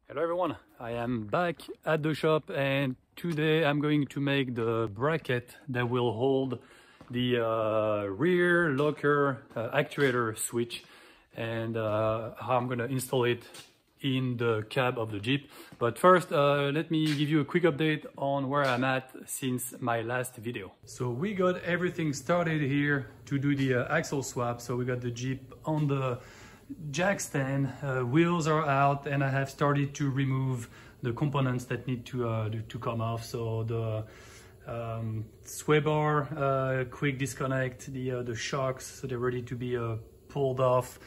Hello everyone, I am back at the shop and today I'm going to make the bracket that will hold the rear locker actuator switch and how I'm going to install it in the cab of the Jeep. But first, let me give you a quick update on where I'm at since my last video. So we got everything started here to do the axle swap. So we got the Jeep on the jack stand, wheels are out, and I have started to remove the components that need to come off. So the sway bar, quick disconnect, the shocks, so they're ready to be pulled off.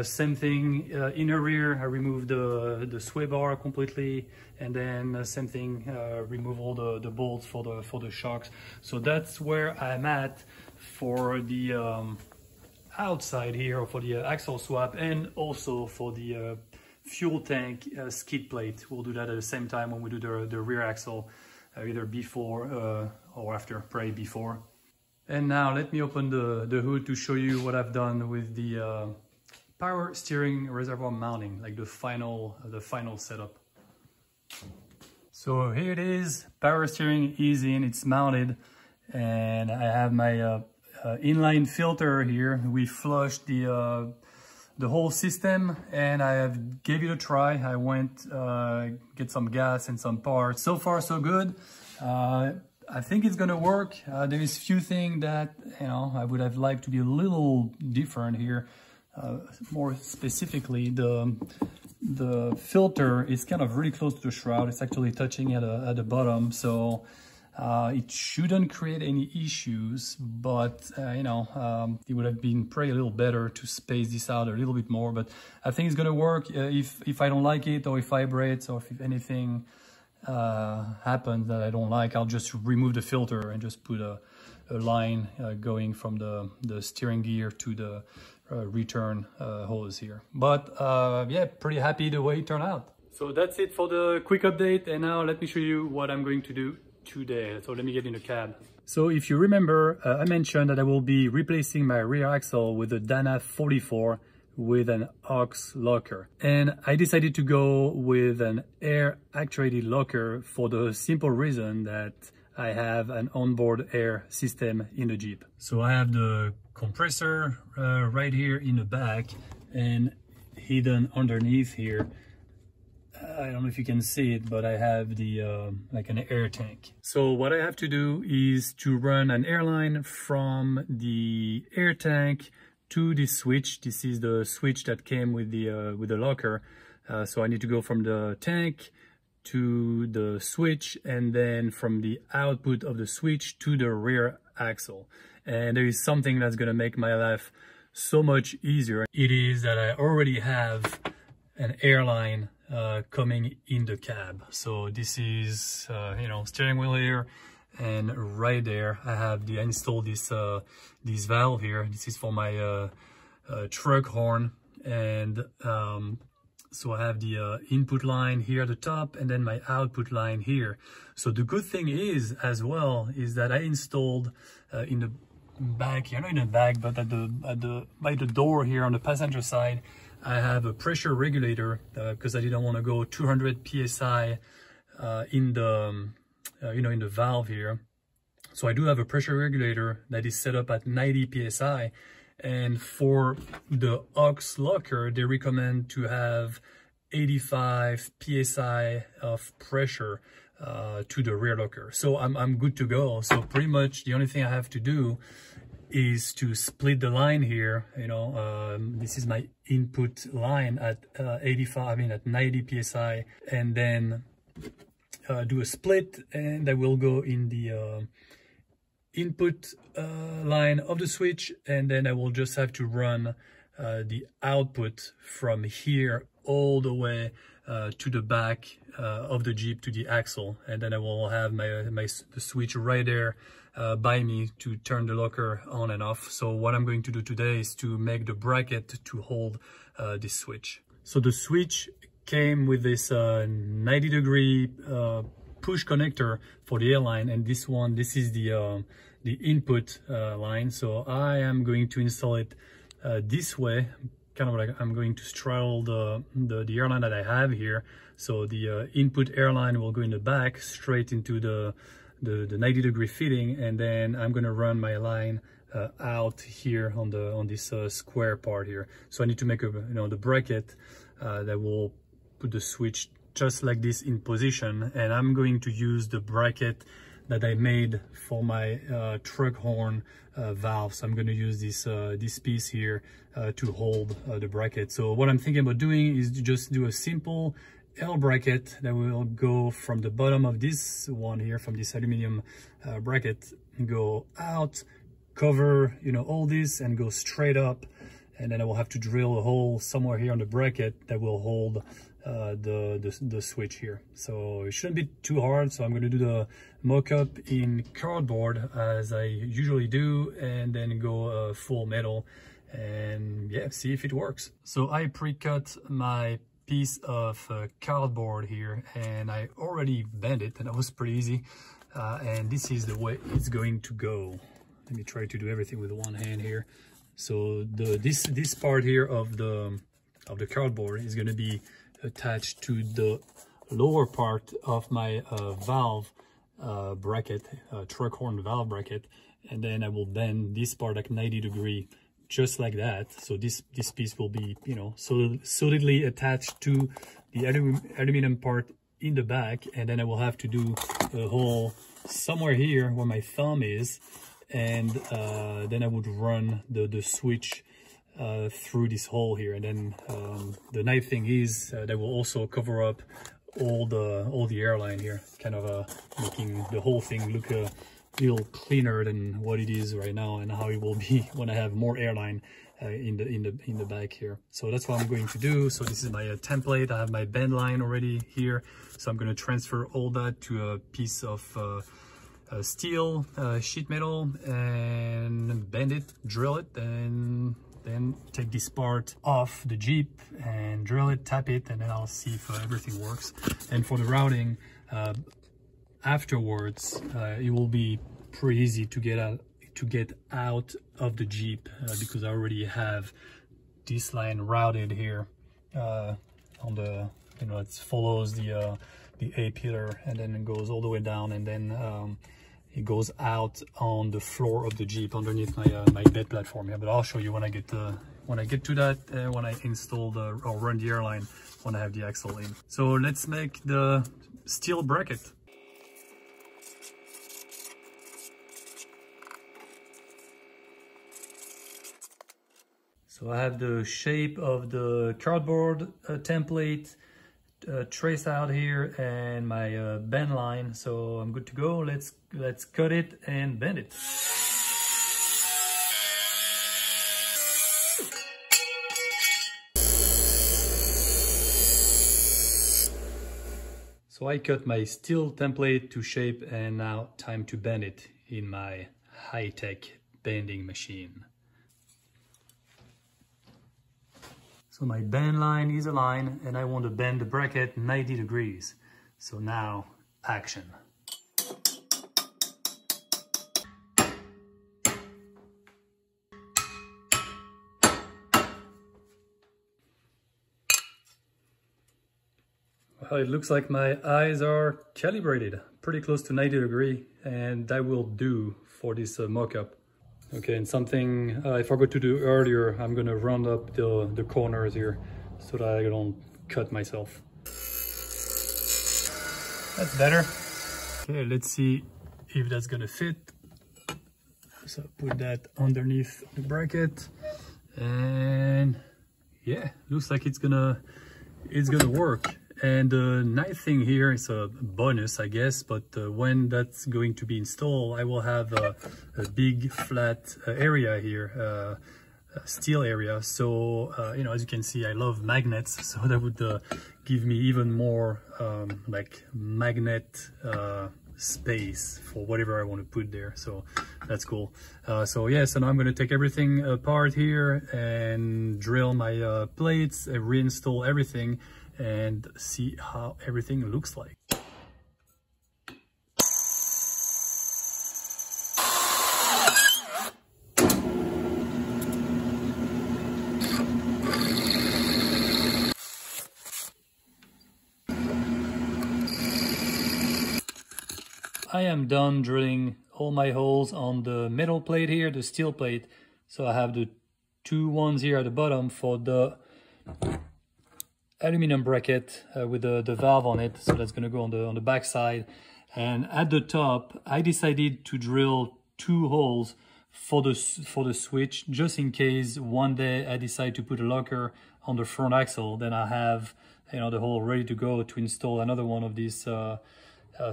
Same thing in the rear, I removed the sway bar completely, and then same thing, remove all the bolts for the shocks. So that's where I'm at for the outside here for the axle swap, and also for the fuel tank skid plate. We'll do that at the same time when we do the rear axle, either before or after, probably before. And now let me open the hood to show you what I've done with the power steering reservoir mounting, like the final setup. So here it is, power steering is in, it's mounted, and I have my inline filter here. We flushed the whole system and I have gave it a try. I went get some gas and some parts. So far so good. I think it's gonna work. There is few things that I would have liked to be a little different here. More specifically, the filter is kind of really close to the shroud. It's actually touching at the bottom, so it shouldn't create any issues, but it would have been probably a little better to space this out a little bit more. But I think it's gonna work. If I don't like it, or if it vibrates, or if anything happens that I don't like, I'll just remove the filter and just put a line going from the steering gear to the return hose here. But yeah, pretty happy the way it turned out. So that's it for the quick update, and now let me show you what I'm going to do today. So let me get in the cab. So if you remember, I mentioned that I will be replacing my rear axle with a Dana 44 with an aux locker, and I decided to go with an air actuated locker for the simple reason that I have an onboard air system in the Jeep. So I have the compressor right here in the back, and hidden underneath here, I don't know if you can see it, but I have the like an air tank. So what I have to do is to run an air line from the air tank to this switch. This is the switch that came with the locker. So I need to go from the tank to the switch, and then from the output of the switch to the rear axle. And there is something that's gonna make my life so much easier. It is that I already have an airline coming in the cab. So this is steering wheel here, and right there I have I installed this valve here. This is for my truck horn, and so I have the input line here at the top, and then my output line here. So the good thing is as well is that I installed in the back here, not in the back, but by the door here on the passenger side, I have a pressure regulator because I didn't want to go 200 psi in the in the valve here. So I do have a pressure regulator that is set up at 90 psi, and for the aux locker they recommend to have 85 psi of pressure to the rear locker. So I'm good to go. So pretty much the only thing I have to do is to split the line here. This is my input line at 90 psi, and then do a split, and I will go in the input line of the switch, and then I will just have to run the output from here all the way to the back of the Jeep to the axle, and then I will have the switch right there by me to turn the locker on and off. So what I'm going to do today is to make the bracket to hold this switch. So the switch came with this 90-degree push connector for the airline, and this is the input line. So I am going to install it this way kind of like I'm going to straddle the airline that I have here. So the input airline will go in the back straight into the 90-degree fitting, and then I'm going to run my line out here on this square part here. So I need to make a the bracket that will put the switch just like this in position, and I'm going to use the bracket that I made for my truck horn valve. So I'm going to use this piece here to hold the bracket. So what I'm thinking about doing is to just do a simple L bracket that will go from the bottom of this one here, from this aluminum bracket, go out, cover all this, and go straight up, and then I will have to drill a hole somewhere here on the bracket that will hold the switch here. So it shouldn't be too hard. So I'm going to do the mock-up in cardboard as I usually do, and then go full metal, and yeah, see if it works. So I pre-cut my piece of cardboard here, and I already bent it, and that was pretty easy, and this is the way it's going to go. Let me try to do everything with one hand here. So this part here of the cardboard is going to be attached to the lower part of my valve bracket, truck horn valve bracket, and then I will bend this part like 90 degree, just like that. So this piece will be solidly attached to the aluminum part in the back, and then I will have to do a hole somewhere here where my thumb is, and then I would run the switch through this hole here, and then the nice thing is that will also cover up all the airline here, kind of making the whole thing look a little cleaner than what it is right now, and how it will be when I have more airline in the back here. So that's what I'm going to do. So this is my template. I have my bend line already here, so I'm going to transfer all that to a piece of steel, sheet metal, and bend it, drill it, and then take this part off the Jeep and drill it, tap it, and then I'll see if everything works. And for the routing afterwards, it will be pretty easy to get out of the Jeep because I already have this line routed here on the, it follows the A pillar, and then it goes all the way down, and then it goes out on the floor of the Jeep underneath my bed platform here. But I'll show you when I get to that, when I install or run the airline, when I have the axle in. So let's make the steel bracket. So I have the shape of the cardboard template traced out here, and my bend line, so I'm good to go. Let's cut it and bend it. So I cut my steel template to shape, and now time to bend it in my high-tech bending machine. So my bend line is aligned, and I want to bend the bracket 90 degrees. So now, action. Well, it looks like my eyes are calibrated, pretty close to 90 degrees, and that will do for this mock-up. Okay, and something I forgot to do earlier, I'm gonna round up the corners here so that I don't cut myself. That's better. Okay, let's see if that's gonna fit. So put that underneath the bracket, and yeah, looks like it's gonna work. And the nice thing here is a bonus, I guess, but when that's going to be installed, I will have a big flat area here, steel area. So, as you can see, I love magnets, so that would give me even more like magnet space for whatever I want to put there. So that's cool. So yeah, so now I'm going to take everything apart here and drill my plates, reinstall everything, and see how everything looks like. I am done drilling all my holes on the metal plate here, the steel plate. So I have the two ones here at the bottom for the aluminum bracket with the valve on it. So that's going to go on the back side. And at the top, I decided to drill 2 holes for the switch, just in case one day I decide to put a locker on the front axle. Then I have, you know, the hole ready to go to install another one of these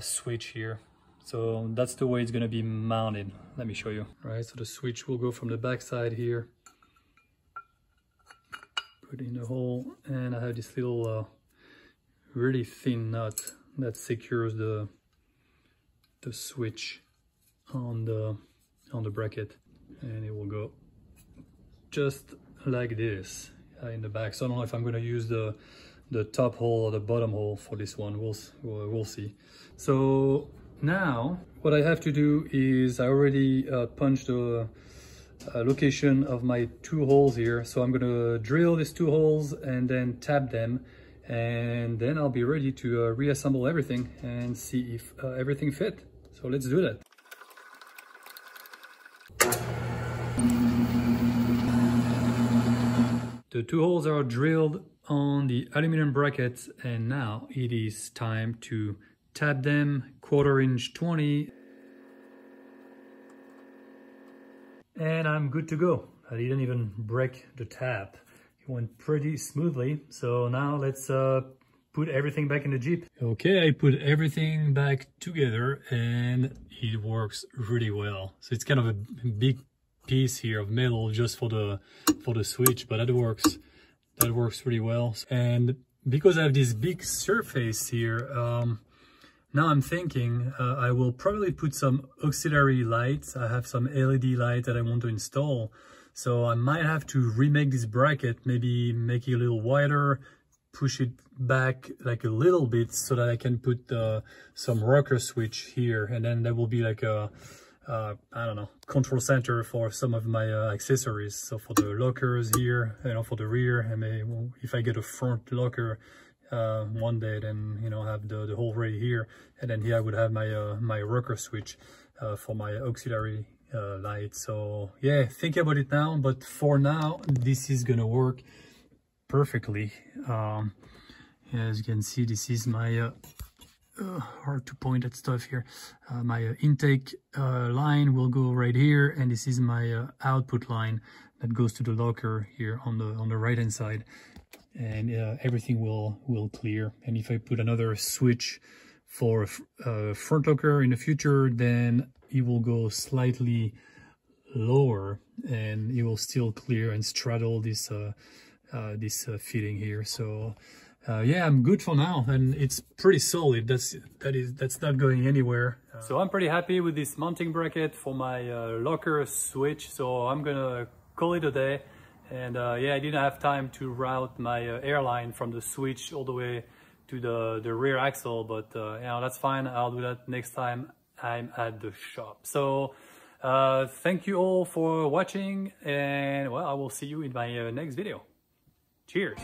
switch here. So that's the way it's going to be mounted. Let me show you. Right, so the switch will go from the back side here, put in the hole, and I have this little really thin nut that secures the switch on the bracket, and it will go just like this in the back. So I don't know if I'm going to use the top hole or the bottom hole for this one. We'll see. So now what I have to do is I already punched the location of my 2 holes here. So I'm going to drill these 2 holes and then tap them, and then I'll be ready to reassemble everything and see if everything fit. So let's do that. The 2 holes are drilled on the aluminum brackets, and now it is time to tap them 1/4 inch 20. And I'm good to go. I didn't even break the tap. It went pretty smoothly. So now let's put everything back in the Jeep. Okay, I put everything back together and it works really well. So it's kind of a big piece here of metal just for the switch, but that works really well. And because I have this big surface here, now I'm thinking I will probably put some auxiliary lights. I have some LED lights that I want to install, so I might have to remake this bracket, maybe make it a little wider, push it back like a little bit so that I can put some rocker switch here, and then that will be like a I don't know, control center for some of my accessories. So for the lockers here, you know, for the rear, and maybe if I get a front locker one day, then, you know, have the whole ready here, and then here I would have my my rocker switch for my auxiliary light. So yeah, think about it now, but for now this is gonna work perfectly. Yeah, as you can see, this is my hard to point at stuff here. My intake line will go right here, and this is my output line that goes to the locker here on the right hand side, and everything will clear. And if I put another switch for a front locker in the future, then it will go slightly lower and it will still clear and straddle this fitting here. So yeah, I'm good for now, and it's pretty solid. That's not going anywhere. So I'm pretty happy with this mounting bracket for my locker switch. So I'm gonna call it a day. And yeah, I didn't have time to route my airline from the switch all the way to the rear axle, but you know, that's fine. I'll do that next time I'm at the shop. So thank you all for watching, and well, I will see you in my next video. Cheers.